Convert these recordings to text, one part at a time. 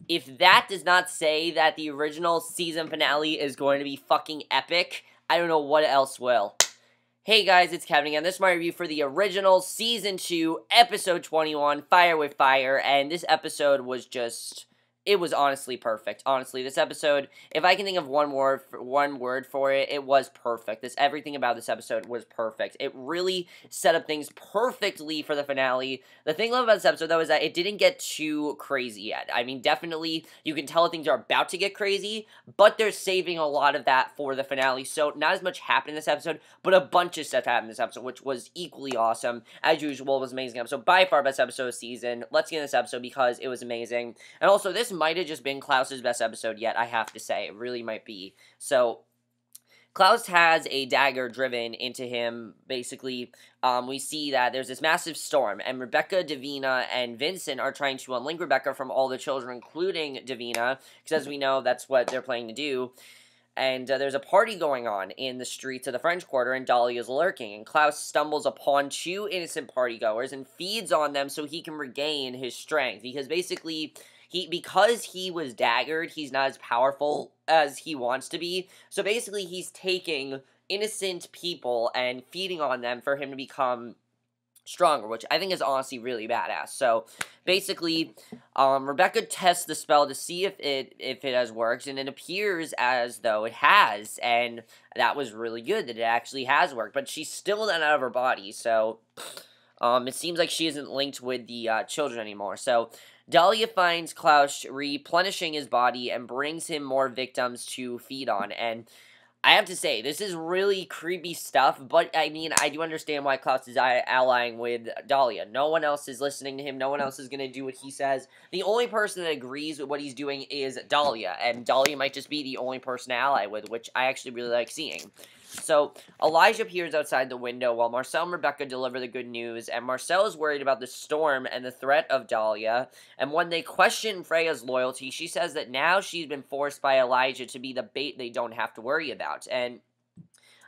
If that does not say that the original season finale is going to be fucking epic, I don't know what else will. Hey guys, it's Kevin again. This is my review for the original Season 2, Episode 21, Fire with Fire, and this episode was just... it was honestly perfect. Honestly, this episode, if I can think of one word for it, it was perfect. Everything about this episode was perfect. It really set up things perfectly for the finale. The thing I love about this episode, though, is that it didn't get too crazy yet. I mean, definitely, you can tell things are about to get crazy, but they're saving a lot of that for the finale. So, not as much happened in this episode, but a bunch of stuff happened in this episode, which was equally awesome. As usual, it was an amazing episode. By far, best episode of the season. Let's get in this episode because it was amazing. And also, this might have just been Klaus's best episode yet, I have to say. It really might be. So, Klaus has a dagger driven into him. Basically, we see that there's this massive storm, and Rebecca, Davina, and Vincent are trying to unlink Rebecca from all the children, including Davina, because as we know, that's what they're planning to do. And there's a party going on in the streets of the French Quarter, and Dahlia is lurking. And Klaus stumbles upon two innocent partygoers and feeds on them so he can regain his strength. Because basically, because he was daggered, he's not as powerful as he wants to be. So basically, he's taking innocent people and feeding on them for him to become stronger, which I think is honestly really badass. So basically, Rebecca tests the spell to see if it has worked, and it appears as though it has, and that was really good that it actually has worked. But she's still not out of her body, so it seems like she isn't linked with the children anymore. So Dahlia finds Klaus replenishing his body and brings him more victims to feed on, and I have to say, this is really creepy stuff, but, I mean, I do understand why Klaus is allying with Dahlia. No one else is listening to him. No one else is going to do what he says. The only person that agrees with what he's doing is Dahlia, and Dahlia might just be the only person to ally with, which I actually really like seeing. So, Elijah appears outside the window while Marcel and Rebecca deliver the good news, and Marcel is worried about the storm and the threat of Dahlia, and when they question Freya's loyalty, she says that now she's been forced by Elijah to be the bait they don't have to worry about, and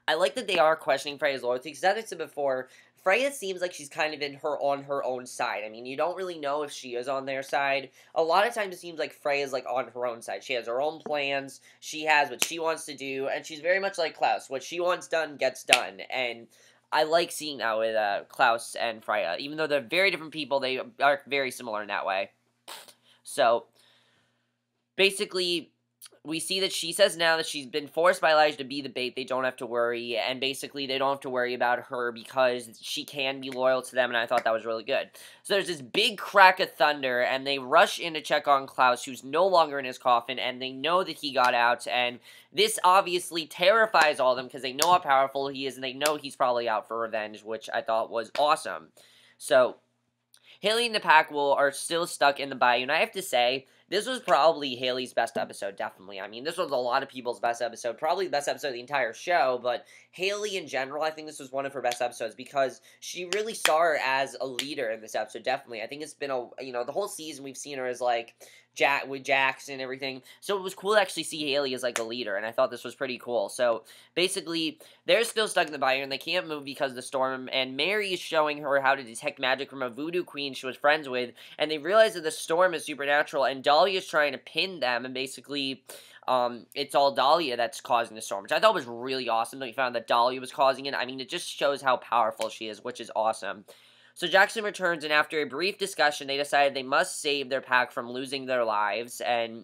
I like that they are questioning Freya's loyalty, because as I said before, Freya seems like she's kind of on her own side. I mean, you don't really know if she is on their side. A lot of times it seems like Freya's like on her own side. She has her own plans, she has what she wants to do, and she's very much like Klaus. What she wants done gets done, and I like seeing that with Klaus and Freya. Even though they're very different people, they are very similar in that way. So, basically, we see that she says now that she's been forced by Elijah to be the bait, they don't have to worry, and basically they don't have to worry about her because she can be loyal to them, and I thought that was really good. So there's this big crack of thunder, and they rush in to check on Klaus, who's no longer in his coffin, and they know that he got out, and this obviously terrifies all of them because they know how powerful he is, and they know he's probably out for revenge, which I thought was awesome. So Hayley and the pack are still stuck in the bayou, and I have to say, this was probably Hayley's best episode, definitely. I mean, this was a lot of people's best episode, probably the best episode of the entire show, but Hayley in general, I think this was one of her best episodes because she really saw her as a leader in this episode, definitely. I think it's been the whole season we've seen her as, like, with Jax and everything, so it was cool to actually see Hayley as, like, a leader, and I thought this was pretty cool. So, basically, they're still stuck in the bayou, and they can't move because of the storm, and Mary is showing her how to detect magic from a voodoo queen she was friends with, and they realize that the storm is supernatural, and Dahlia is trying to pin them, and basically, it's all Dahlia that's causing the storm, which I thought was really awesome that we found that Dahlia was causing it. I mean, it just shows how powerful she is, which is awesome. So Jackson returns, and after a brief discussion, they decided they must save their pack from losing their lives, and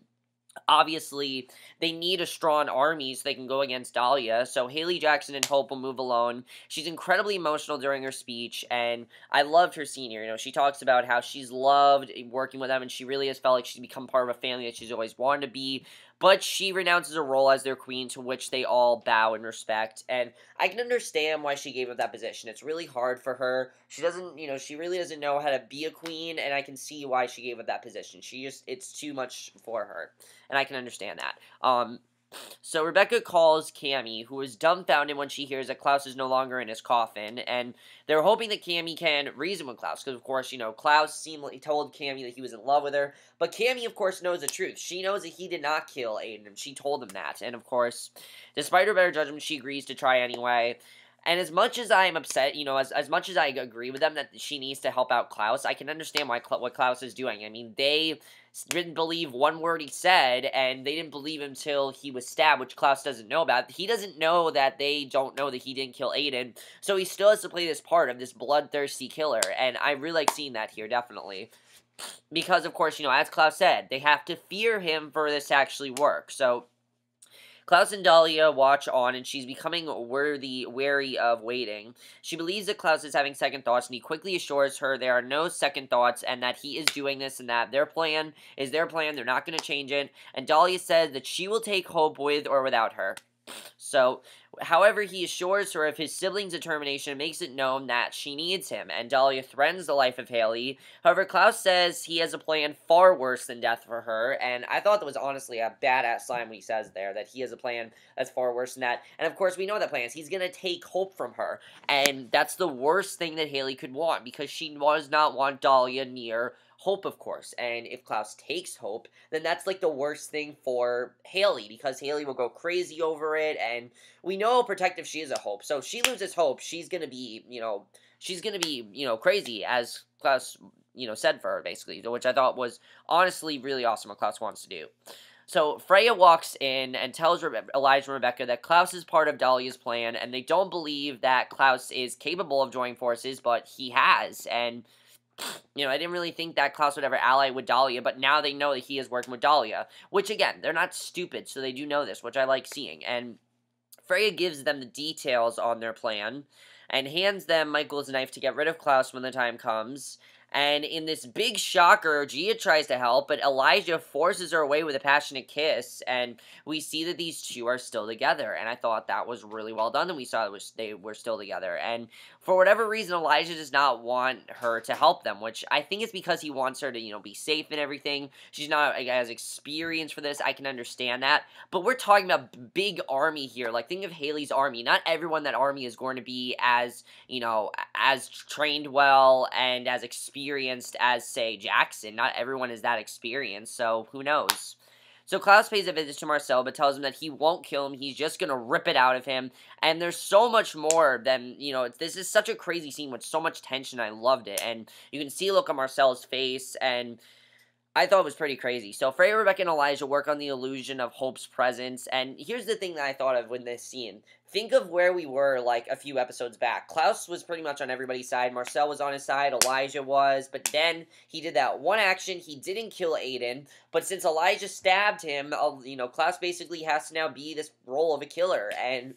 obviously, they need a strong army so they can go against Dahlia, so Hayley, Jackson, and Hope will move alone. She's incredibly emotional during her speech, and I loved her scene here. You know, she talks about how she's loved working with them, and she really has felt like she's become part of a family that she's always wanted to be, but she renounces her role as their queen, to which they all bow in respect, and I can understand why she gave up that position. It's really hard for her. She doesn't, she really doesn't know how to be a queen, and I can see why she gave up that position. It's too much for her, and I can understand that. So Rebecca calls Cami, who is dumbfounded when she hears that Klaus is no longer in his coffin, and they're hoping that Cami can reason with Klaus, because of course, Klaus told Cami that he was in love with her, but Cami, of course, knows the truth. She knows that he did not kill Aiden, and she told him that, and of course, despite her better judgment, she agrees to try anyway. And as much as I'm upset, as much as I agree with them that she needs to help out Klaus, I can understand what Klaus is doing. I mean, they didn't believe one word he said, and they didn't believe him till he was stabbed, which Klaus doesn't know about. He doesn't know that they don't know that he didn't kill Aiden, so he still has to play this part of this bloodthirsty killer, and I really like seeing that here, definitely. Because, of course, as Klaus said, they have to fear him for this to actually work, so Klaus and Dahlia watch on, and she's becoming wary of waiting. She believes that Klaus is having second thoughts, and he quickly assures her there are no second thoughts, and that he is doing this, and that their plan is their plan, they're not going to change it, and Dahlia says that she will take Hope with or without her. So, however, he assures her of his sibling's determination and makes it known that she needs him, and Dahlia threatens the life of Hayley. However, Klaus says he has a plan far worse than death for her, and I thought that was honestly a badass line when he says there, that he has a plan that's far worse than that. And of course, we know that plan is he's gonna take Hope from her, and that's the worst thing that Hayley could want, because she does not want Dahlia near Hope, of course, and if Klaus takes Hope, then that's, like, the worst thing for Hayley, because Hayley will go crazy over it, and we know how protective she is of Hope, so if she loses Hope, she's gonna be, crazy, as Klaus, said for her, basically, which I thought was honestly really awesome what Klaus wants to do. So, Freya walks in and tells Elijah and Rebecca that Klaus is part of Dahlia's plan, and they don't believe that Klaus is capable of joining forces, but he has, and I didn't really think that Klaus would ever ally with Dahlia, but now they know that he is working with Dahlia, which, again, they're not stupid, so they do know this, which I like seeing, and Freya gives them the details on their plan, and hands them Michael's knife to get rid of Klaus when the time comes, and in this big shocker, Gia tries to help, but Elijah forces her away with a passionate kiss, and we see that these two are still together, and I thought that was really well done, and we saw they were still together, and for whatever reason, Elijah does not want her to help them, which I think is because he wants her to, be safe and everything. She's not as experienced for this, I can understand that, but we're talking about big army here. Like, think of Hayley's army. Not everyone in that army is going to be as, as trained well and as experienced as, say, Jackson. Not everyone is that experienced, so who knows? So Klaus pays a visit to Marcel, but tells him that he won't kill him, he's just gonna rip it out of him, and there's so much more than, this is such a crazy scene with so much tension, I loved it, and you can see a look on Marcel's face, and I thought it was pretty crazy. So Freya, Rebecca, and Elijah work on the illusion of Hope's presence, and here's the thing that I thought of with this scene. Think of where we were, like, a few episodes back. Klaus was pretty much on everybody's side. Marcel was on his side. Elijah was. But then he did that one action. He didn't kill Aiden. But since Elijah stabbed him, Klaus basically has to now be this role of a killer. And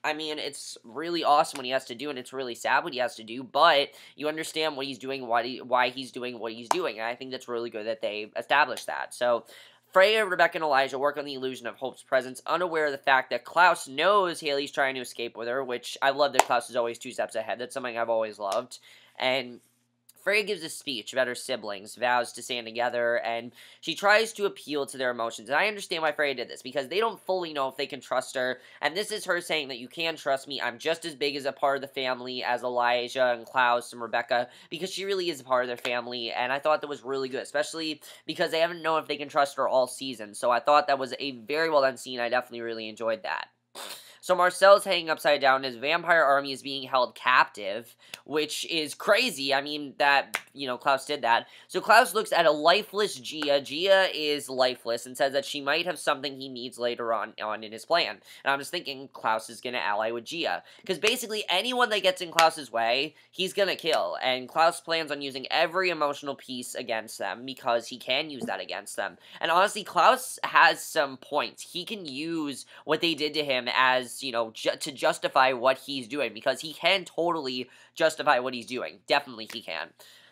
I mean, it's really awesome what he has to do, and it's really sad what he has to do, but you understand what he's doing, why he's doing what he's doing, and I think that's really good that they established that. So, Freya, Rebecca, and Elijah work on the illusion of Hope's presence, unaware of the fact that Klaus knows Hayley's trying to escape with her, which I love that Klaus is always 2 steps ahead. That's something I've always loved. And Freya gives a speech about her siblings, vows to stand together, and she tries to appeal to their emotions. And I understand why Freya did this, because they don't fully know if they can trust her, and this is her saying that you can trust me, I'm just as big as a part of the family as Elijah and Klaus and Rebecca, because she really is a part of their family, and I thought that was really good, especially because they haven't known if they can trust her all season, so I thought that was a very well done scene. I definitely really enjoyed that. So Marcel's hanging upside down, his vampire army is being held captive, which is crazy. I mean, that, Klaus did that. So Klaus looks at a lifeless Gia. Gia is lifeless and says that she might have something he needs later on in his plan. And I'm just thinking Klaus is going to ally with Gia. Because basically anyone that gets in Klaus's way, he's going to kill. And Klaus plans on using every emotional piece against them because he can use that against them. And honestly, Klaus has some points. He can use what they did to him as, to justify what he's doing, because he can totally justify what he's doing. Definitely he can.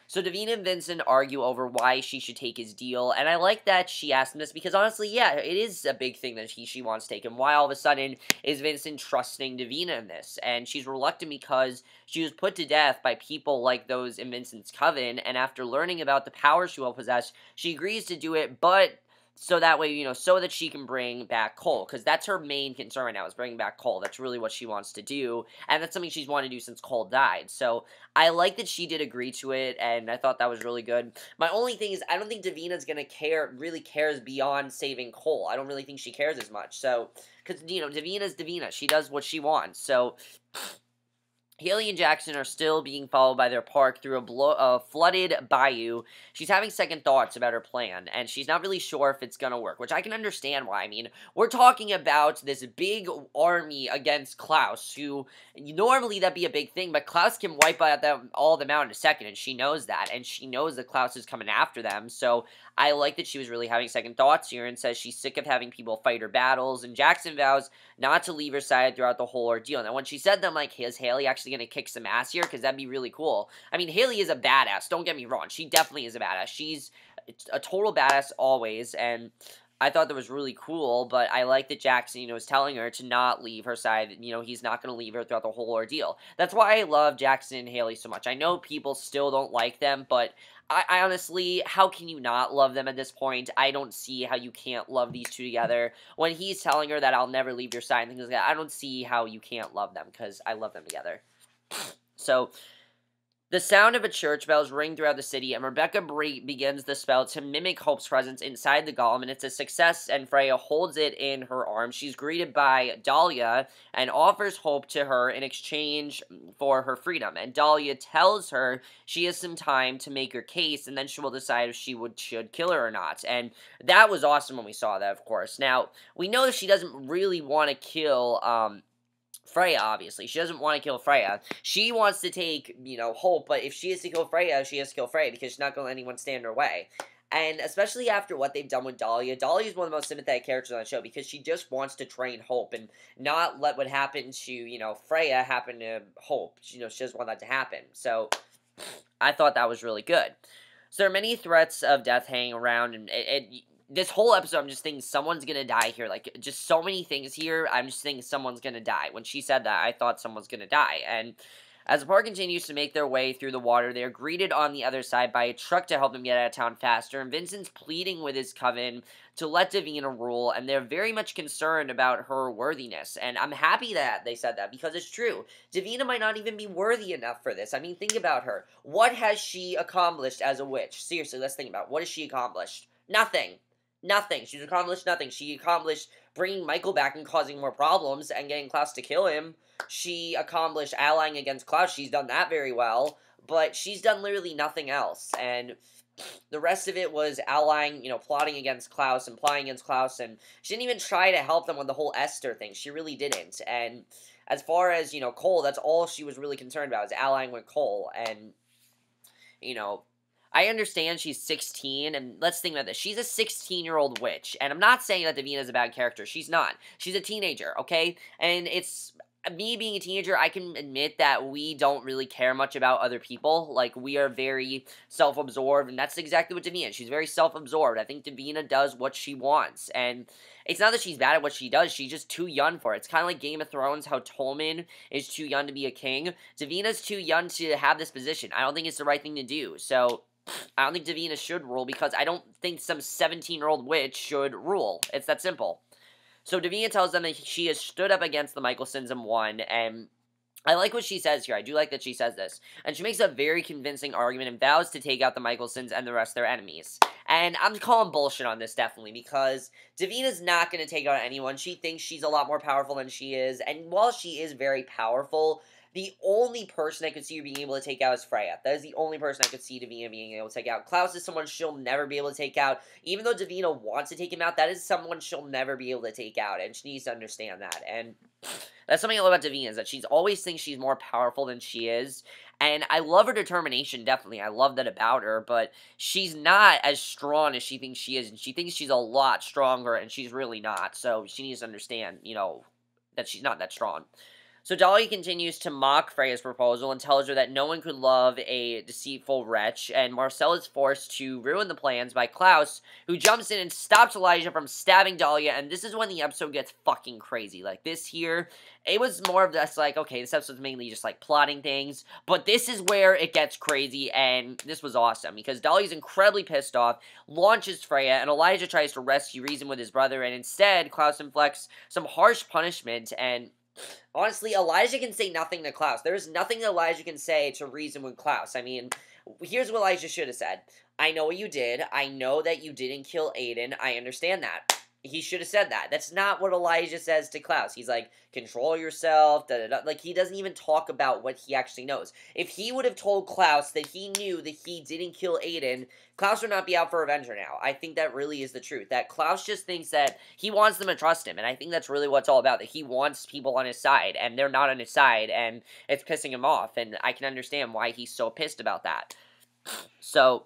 So Davina and Vincent argue over why she should take his deal, and I like that she asked him this, because honestly, yeah, it is a big thing that she wants to take, and why all of a sudden is Vincent trusting Davina in this, and she's reluctant because she was put to death by people like those in Vincent's coven, and after learning about the power she will possess, she agrees to do it, but so that way, so that she can bring back Cole, because that's her main concern right now, is bringing back Cole. That's really what she wants to do, and that's something she's wanted to do since Cole died. So, I like that she did agree to it, and I thought that was really good. My only thing is, I don't think Davina's gonna really cares beyond saving Cole. I don't really think she cares as much, so, because, Davina's Davina. She does what she wants, so Hayley and Jackson are still being followed by their park through a flooded bayou. She's having second thoughts about her plan, and she's not really sure if it's gonna work, which I can understand why. I mean, we're talking about this big army against Klaus, who, normally that'd be a big thing, but Klaus can wipe out all of them out in a second, and she knows that, and she knows that Klaus is coming after them, so I like that she was really having second thoughts here, and says she's sick of having people fight her battles, and Jackson vows not to leave her side throughout the whole ordeal. Now, when she said them, like, is Hayley actually going to kick some ass here? Because that'd be really cool. I mean, Hayley is a badass. Don't get me wrong. She definitely is a badass. She's a total badass always, and I thought that was really cool, but I like that Jackson, is telling her to not leave her side. He's not going to leave her throughout the whole ordeal. That's why I love Jackson and Hayley so much. I know people still don't like them, but I honestly, how can you not love them at this point? I don't see how you can't love these two together. When he's telling her that I'll never leave your side and things like that, I don't see how you can't love them, because I love them together. So, the sound of a church bells ring throughout the city, and Rebecca begins the spell to mimic Hope's presence inside the golem, and it's a success, and Freya holds it in her arms. She's greeted by Dahlia, and offers Hope to her in exchange for her freedom, and Dahlia tells her she has some time to make her case, and then she will decide if she should kill her or not, and that was awesome when we saw that, of course. Now, we know that she doesn't really want to kill, Freya, obviously. She doesn't want to kill Freya. She wants to take, Hope, but if she has to kill Freya, she has to kill Freya, because she's not going to let anyone stand in her way. And especially after what they've done with Dahlia, Dahlia is one of the most sympathetic characters on the show, because she just wants to train Hope, and not let what happened to, Freya happen to Hope. She doesn't want that to happen. So, I thought that was really good. So, there are many threats of death hanging around, and this whole episode, I'm just thinking someone's gonna die here. Like, just so many things here, I'm just thinking someone's gonna die. When she said that, I thought someone's gonna die. And as the park continues to make their way through the water, they are greeted on the other side by a truck to help them get out of town faster. And Vincent's pleading with his coven to let Davina rule, and they're very much concerned about her worthiness. And I'm happy that they said that, because it's true. Davina might not even be worthy enough for this. I mean, think about her. What has she accomplished as a witch? Seriously, let's think about it. What has she accomplished? Nothing. Nothing. She's accomplished nothing. She accomplished bringing Michael back and causing more problems and getting Klaus to kill him. She accomplished allying against Klaus. She's done that very well. But she's done literally nothing else. And the rest of it was allying, plotting against Klaus and plotting against Klaus. And she didn't even try to help them with the whole Esther thing. She really didn't. And as far as, Cole, that's all she was really concerned about, is allying with Cole. And, I understand she's 16, and let's think about this. She's a 16-year-old witch, and I'm not saying that Davina's a bad character. She's not. She's a teenager, okay? And it's me being a teenager, I can admit that we don't really care much about other people. Like, we are very self-absorbed, and that's exactly what Davina is. She's very self-absorbed. I think Davina does what she wants, and it's not that she's bad at what she does. She's just too young for it. It's kind of like Game of Thrones, how Tolman is too young to be a king. Davina's too young to have this position. I don't think it's the right thing to do, so I don't think Davina should rule, because I don't think some 17-year-old witch should rule. It's that simple. So Davina tells them that she has stood up against the Michaelsons and won, and I like what she says here. I do like that she says this. And she makes a very convincing argument and vows to take out the Michaelsons and the rest of their enemies. And I'm calling bullshit on this, definitely, because Davina's not going to take out anyone. She thinks she's a lot more powerful than she is, and while she is very powerful, the only person I could see her being able to take out is Freya. That is the only person I could see Davina being able to take out. Klaus is someone she'll never be able to take out. Even though Davina wants to take him out, that is someone she'll never be able to take out, and she needs to understand that. And that's something I love about Davina, is that she's always thinks she's more powerful than she is. And I love her determination, definitely. I love that about her, but she's not as strong as she thinks she is, and she thinks she's a lot stronger, and she's really not. So she needs to understand, that she's not that strong. So Dahlia continues to mock Freya's proposal and tells her that no one could love a deceitful wretch, and Marcel is forced to ruin the plans by Klaus, who jumps in and stops Elijah from stabbing Dahlia, and this is when the episode gets fucking crazy. Like, this here, it was more of just like, okay, this episode's mainly just like plotting things, but this is where it gets crazy, and this was awesome, because Dahlia's incredibly pissed off, launches Freya, and Elijah tries to rescue Reason with his brother, and instead, Klaus inflicts some harsh punishment, and honestly, Elijah can say nothing to Klaus. There's nothing that Elijah can say to reason with Klaus. I mean, here's what Elijah should have said. I know what you did. I know that you didn't kill Aiden. I understand that. he should have said that. That's not what Elijah says to Klaus. He's like, control yourself, da-da-da. Like, he doesn't even talk about what he actually knows. If he would have told Klaus that he knew that he didn't kill Aiden, Klaus would not be out for revenge right now. I think that really is the truth. That Klaus just thinks that he wants them to trust him, and I think that's really what it's all about, that he wants people on his side, and they're not on his side, and it's pissing him off, and I can understand why he's so pissed about that. So,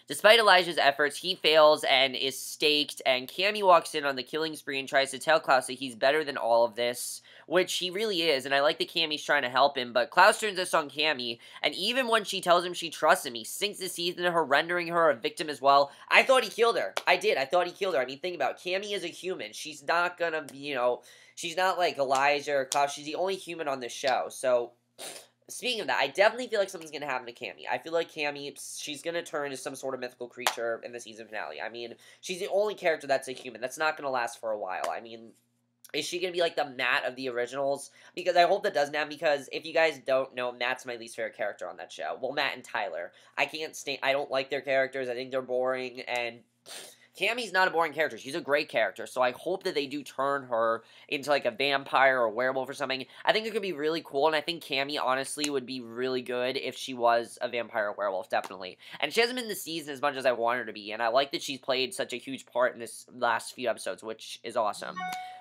despite Elijah's efforts, he fails and is staked, and Cami walks in on the killing spree and tries to tell Klaus that he's better than all of this, which he really is, and I like that Cami's trying to help him, but Klaus turns this on Cami, and even when she tells him she trusts him, he sinks his teeth into her, rendering her a victim as well. I thought he killed her. I did. I thought he killed her. I mean, think about it. Cami is a human. She's not gonna be, you know, she's not like Elijah or Klaus. She's the only human on this show, so... Speaking of that, I definitely feel like something's going to happen to Cami. I feel like Cami, she's going to turn into some sort of mythical creature in the season finale. I mean, she's the only character that's a human. That's not going to last for a while. I mean, is she going to be like the Matt of the originals? Because I hope that doesn't happen, because if you guys don't know, Matt's my least favorite character on that show. Well, Matt and Tyler. I don't like their characters. I think they're boring, and... Cami's not a boring character. She's a great character, so I hope that they do turn her into, like, a vampire or a werewolf or something. I think it could be really cool, and I think Cami, honestly, would be really good if she was a vampire or werewolf, definitely. And she hasn't been in the season as much as I want her to be, and I like that she's played such a huge part in this last few episodes, which is awesome.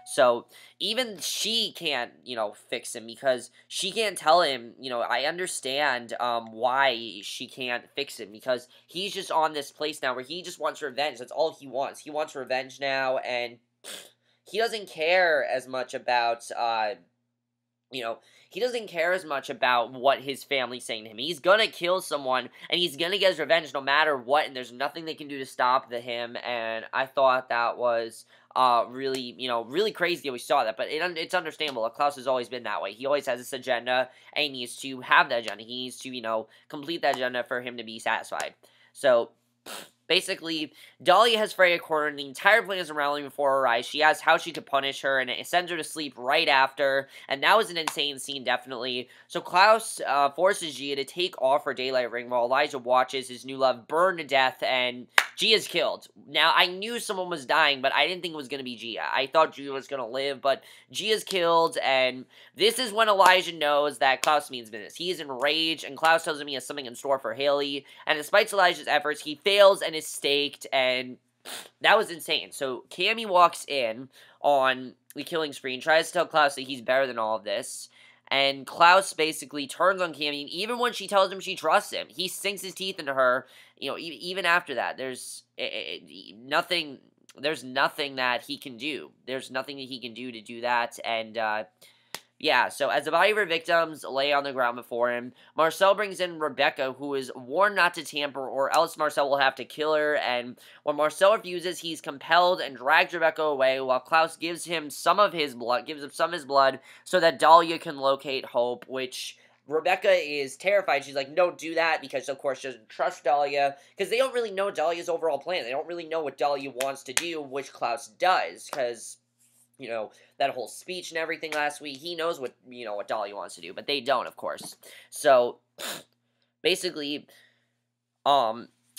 So, even she can't, you know, fix him, because she can't tell him, you know, I understand, why she can't fix him, because he's just on this place now where he just wants revenge. That's all he wants. He wants revenge now, and he doesn't care as much about, you know, he doesn't care as much about what his family's saying to him. He's gonna kill someone, and he's gonna get his revenge no matter what, and there's nothing they can do to stop him, and I thought that was, really, you know, really crazy that we saw that, but it's understandable. Klaus has always been that way. He always has this agenda, and he needs to have that agenda. He needs to, you know, complete that agenda for him to be satisfied. So... basically, Dahlia has Freya cornered, the entire plan is unraveling before her eyes. She asks how she could punish her, and it sends her to sleep right after, and that was an insane scene, definitely. So Klaus forces Gia to take off her daylight ring while Elijah watches his new love burn to death, and Gia's killed. Now, I knew someone was dying, but I didn't think it was going to be Gia. I thought Gia was going to live, but Gia's killed, and this is when Elijah knows that Klaus means business. He is enraged, and Klaus tells him he has something in store for Hayley, and despite Elijah's efforts, he fails and is staked, and that was insane. So, Cami walks in on the killing spree and tries to tell Klaus that he's better than all of this, and Klaus basically turns on Cami, even when she tells him she trusts him. He sinks his teeth into her, you know, even after that. There's nothing that he can do. There's nothing that he can do to do that, and, yeah, so as the body of her victims lay on the ground before him, Marcel brings in Rebecca, who is warned not to tamper, or else Marcel will have to kill her, and when Marcel refuses, he's compelled and drags Rebecca away, while Klaus gives him some of his blood, so that Dahlia can locate Hope, which... Rebecca is terrified. She's like, don't do that, because, of course, she doesn't trust Dahlia, because they don't really know Dahlia's overall plan. They don't really know what Dahlia wants to do, which Klaus does, because... you know, that whole speech and everything last week, he knows what, you know, what Dahlia wants to do, but they don't, of course. So, basically,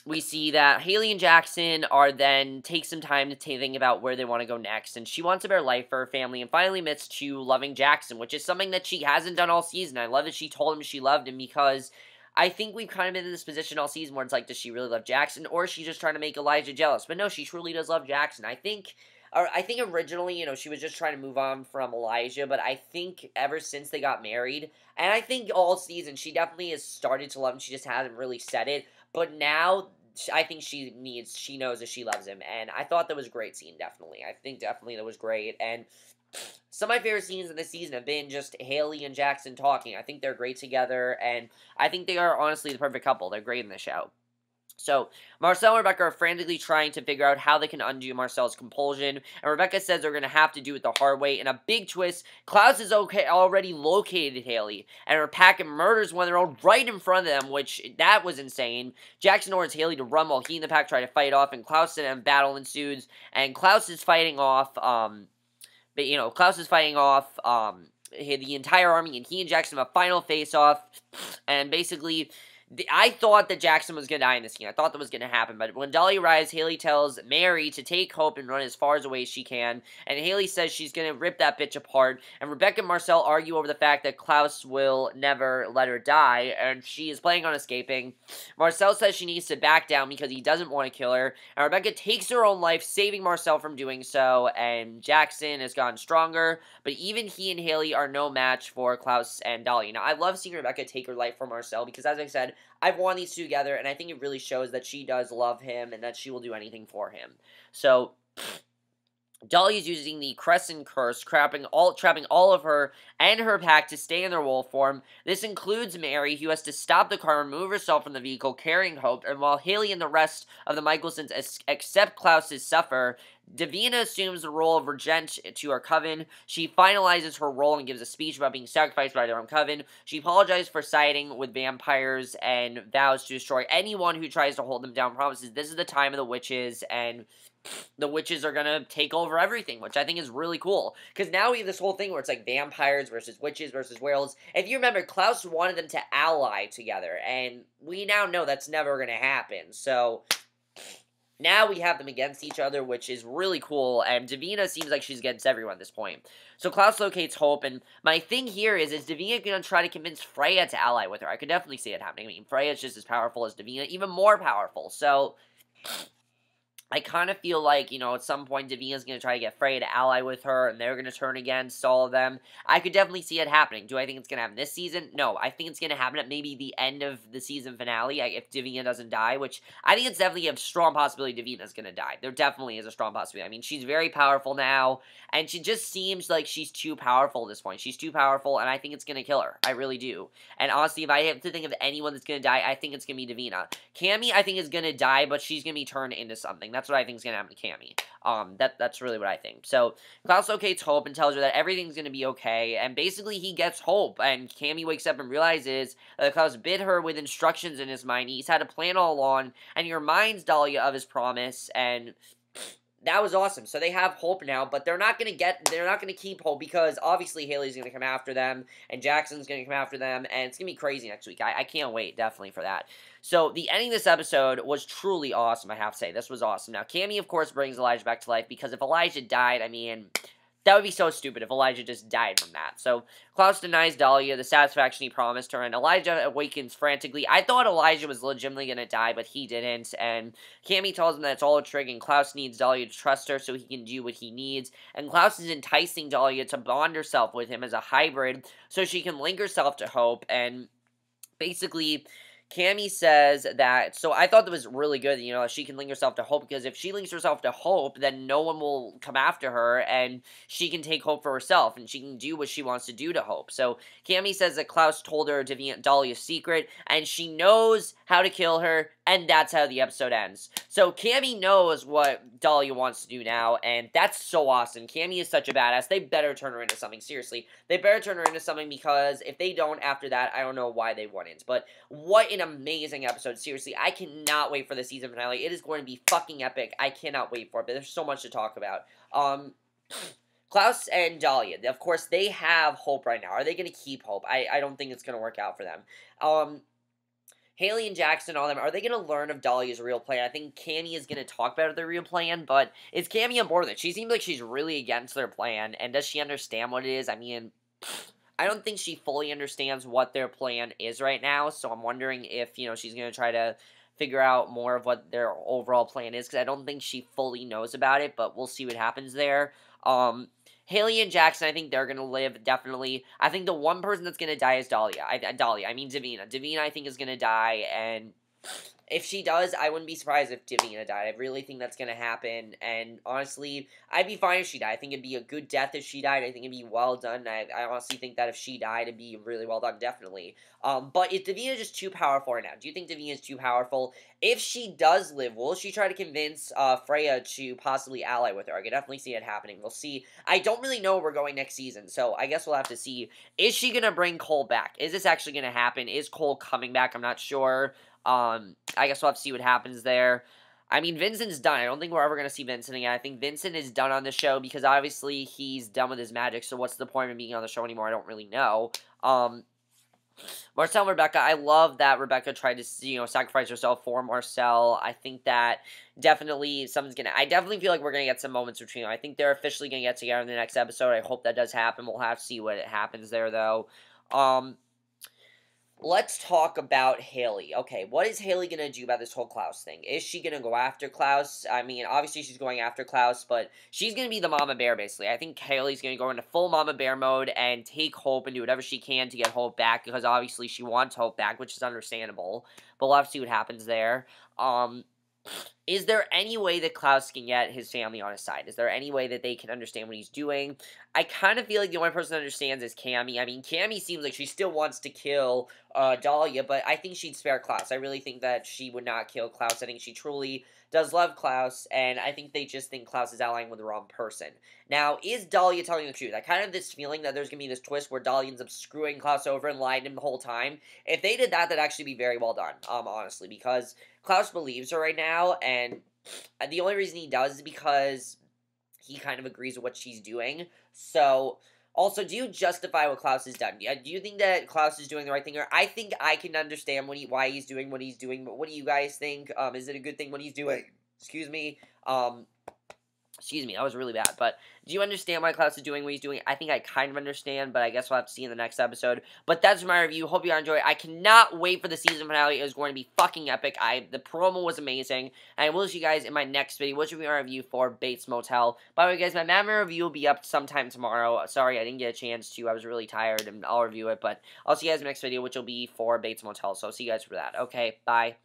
we see that Hayley and Jackson are then take some time to think about where they want to go next, and she wants a better life for her family, and finally admits to loving Jackson, which is something that she hasn't done all season. I love that she told him she loved him, because I think we've kind of been in this position all season where it's like, does she really love Jackson, or is she just trying to make Elijah jealous? But no, she truly does love Jackson. I think originally, you know, she was just trying to move on from Elijah, but I think ever since they got married, and I think all season, she definitely has started to love him, she just hasn't really said it, but now, I think she knows that she loves him, and I thought that was a great scene, definitely. I think definitely that was great, and some of my favorite scenes in this season have been just Hayley and Jackson talking. I think they're great together, and I think they are honestly the perfect couple. They're great in the show. So, Marcel and Rebecca are frantically trying to figure out how they can undo Marcel's compulsion, and Rebecca says they're going to have to do it the hard way. In a big twist, Klaus has already located Hayley, and her pack murders one of their own right in front of them, which, that was insane. Jackson orders Hayley to run while he and the pack try to fight off, and Klaus and them battle ensues, and Klaus is fighting off, the entire army, and he and Jackson have a final face-off, and basically... I thought that Jackson was going to die in this scene. I thought that was going to happen. But when Dahlia arrives, Hayley tells Mary to take Hope and run as far away as she can. And Hayley says she's going to rip that bitch apart. And Rebecca and Marcel argue over the fact that Klaus will never let her die. And she is planning on escaping. Marcel says she needs to back down because he doesn't want to kill her. And Rebecca takes her own life, saving Marcel from doing so. And Jackson has gotten stronger. But even he and Hayley are no match for Klaus and Dahlia. Now, I love seeing Rebecca take her life from Marcel because, as I said, I've won these two together, and I think it really shows that she does love him and that she will do anything for him. So, Dahlia's using the Crescent Curse, trapping all of her and her pack to stay in their wolf form. This includes Mary, who has to stop the car and remove herself from the vehicle carrying Hope, and while Hayley and the rest of the Michaelsons accept Klaus's suffer, Davina assumes the role of regent to her coven. She finalizes her role and gives a speech about being sacrificed by their own coven. She apologizes for siding with vampires and vows to destroy anyone who tries to hold them down. Promises this is the time of the witches, and the witches are gonna take over everything, which I think is really cool. Because now we have this whole thing where it's like vampires versus witches versus werewolves. If you remember, Klaus wanted them to ally together, and we now know that's never gonna happen. So now we have them against each other, which is really cool, and Davina seems like she's against everyone at this point. So Klaus locates Hope, and my thing here is Davina going to try to convince Freya to ally with her? I could definitely see it happening. I mean, Freya's just as powerful as Davina, even more powerful, so I kind of feel like, you know, at some point Davina's going to try to get Freya to ally with her, and they're going to turn against all of them. I could definitely see it happening. Do I think it's going to happen this season? No, I think it's going to happen at maybe the end of the season finale, if Davina doesn't die, which I think it's definitely a strong possibility Davina's going to die. There definitely is a strong possibility. I mean, she's very powerful now, and she just seems like she's too powerful at this point. She's too powerful, and I think it's going to kill her. I really do. And honestly, if I have to think of anyone that's going to die, I think it's going to be Davina. Cami, I think, is going to die, but she's going to be turned into something. That's what I think is going to happen to Cami. That's really what I think. So, Klaus locates Hope and tells her that everything's going to be okay, and basically he gets Hope, and Cami wakes up and realizes that Klaus bid her with instructions in his mind. He's had a plan all along, and he reminds Dahlia of his promise, and that was awesome. So they have Hope now, but they're not going to keep Hope because obviously Hayley's going to come after them, and Jackson's going to come after them, and it's going to be crazy next week. I can't wait, definitely, for that. So the ending of this episode was truly awesome, I have to say. This was awesome. Now, Cami, of course, brings Elijah back to life because if Elijah died, I mean, that would be so stupid if Elijah just died from that. So Klaus denies Dahlia the satisfaction he promised her, and Elijah awakens frantically. I thought Elijah was legitimately going to die, but he didn't, and Cami tells him that it's all a trick, and Klaus needs Dahlia to trust her so he can do what he needs, and Klaus is enticing Dahlia to bond herself with him as a hybrid so she can link herself to Hope, and basically Cami says that, so I thought that was really good, you know, she can link herself to Hope, because if she links herself to Hope, then no one will come after her, and she can take Hope for herself, and she can do what she wants to do to Hope. So, Cami says that Klaus told her Dahlia's secret, and she knows how to kill her, and that's how the episode ends. So, Cami knows what Dahlia wants to do now, and that's so awesome. Cami is such a badass. They better turn her into something, seriously. They better turn her into something, because if they don't after that, I don't know why they wouldn't. But what an amazing episode, seriously. I cannot wait for the season finale. It is going to be fucking epic. I cannot wait for it, but there's so much to talk about. Klaus and Dahlia, of course, they have Hope right now. Are they going to keep Hope? I don't think it's going to work out for them. Hayley and Jackson, all them, are they going to learn of Dahlia's real plan? I think Cami is going to talk about their real plan, but is Cami on board with it? She seems like she's really against their plan, and does she understand what it is? I mean, I don't think she fully understands what their plan is right now, so I'm wondering if, you know, she's going to try to figure out more of what their overall plan is, because I don't think she fully knows about it, but we'll see what happens there. Hayley and Jackson, I think they're going to live, definitely. I think the one person that's going to die is Dahlia. I mean Davina. Davina, I think, is going to die, and if she does, I wouldn't be surprised if Davina died. I really think that's going to happen, and honestly, I'd be fine if she died. I think it'd be a good death if she died. I think it'd be well done. I honestly think that if she died, it'd be really well done, definitely. But if Davina's just too powerful right now, do you think Davina's too powerful? If she does live, will she try to convince Freya to possibly ally with her? I could definitely see it happening. We'll see. I don't really know where we're going next season, so I guess we'll have to see. Is she going to bring Cole back? Is this actually going to happen? Is Cole coming back? I'm not sure. I guess we'll have to see what happens there. I mean, Vincent's done. I don't think we're ever going to see Vincent again. I think Vincent is done on the show because obviously he's done with his magic, so what's the point of being on the show anymore? I don't really know. Marcel and Rebecca, I love that Rebecca tried to, sacrifice herself for Marcel. I think that definitely I definitely feel like we're gonna get some moments between them. I think they're officially gonna get together in the next episode. I hope that does happen. We'll have to see what happens there, though. Let's talk about Hayley. Okay, what is Hayley gonna do about this whole Klaus thing? Is she gonna go after Klaus? I mean, obviously she's going after Klaus, but she's gonna be the mama bear, basically. I think Hayley's gonna go into full mama bear mode and take Hope and do whatever she can to get Hope back, because obviously she wants Hope back, which is understandable. But we'll have to see what happens there. Is there any way that Klaus can get his family on his side? Is there any way that they can understand what he's doing? I kind of feel like the only person that understands is Cami. I mean, Cami seems like she still wants to kill Dahlia, but I think she'd spare Klaus. I really think that she would not kill Klaus. I think she truly does love Klaus, and I think they just think Klaus is allying with the wrong person. Now, is Dahlia telling the truth? I kind of have this feeling that there's going to be this twist where Dahlia ends up screwing Klaus over and lying to him the whole time. If they did that, that'd actually be very well done, honestly, because Klaus believes her right now, and the only reason he does is because he kind of agrees with what she's doing. So, also, do you justify what Klaus has done? Do you think that Klaus is doing the right thing? Or I think I can understand why he's doing what he's doing, but what do you guys think? Is it a good thing what he's doing? Excuse me. Excuse me, that was really bad. But do you understand why Klaus is doing what he's doing? I think I kind of understand, but I guess we'll have to see in the next episode. But that's my review. Hope you all enjoy. I cannot wait for the season finale. It is going to be fucking epic. The promo was amazing. And I will see you guys in my next video, which will be my review for Bates Motel. By the way, guys, my Madman review will be up sometime tomorrow. Sorry, I didn't get a chance to. I was really tired, and I'll review it. But I'll see you guys in the next video, which will be for Bates Motel. So I'll see you guys for that. Okay, bye.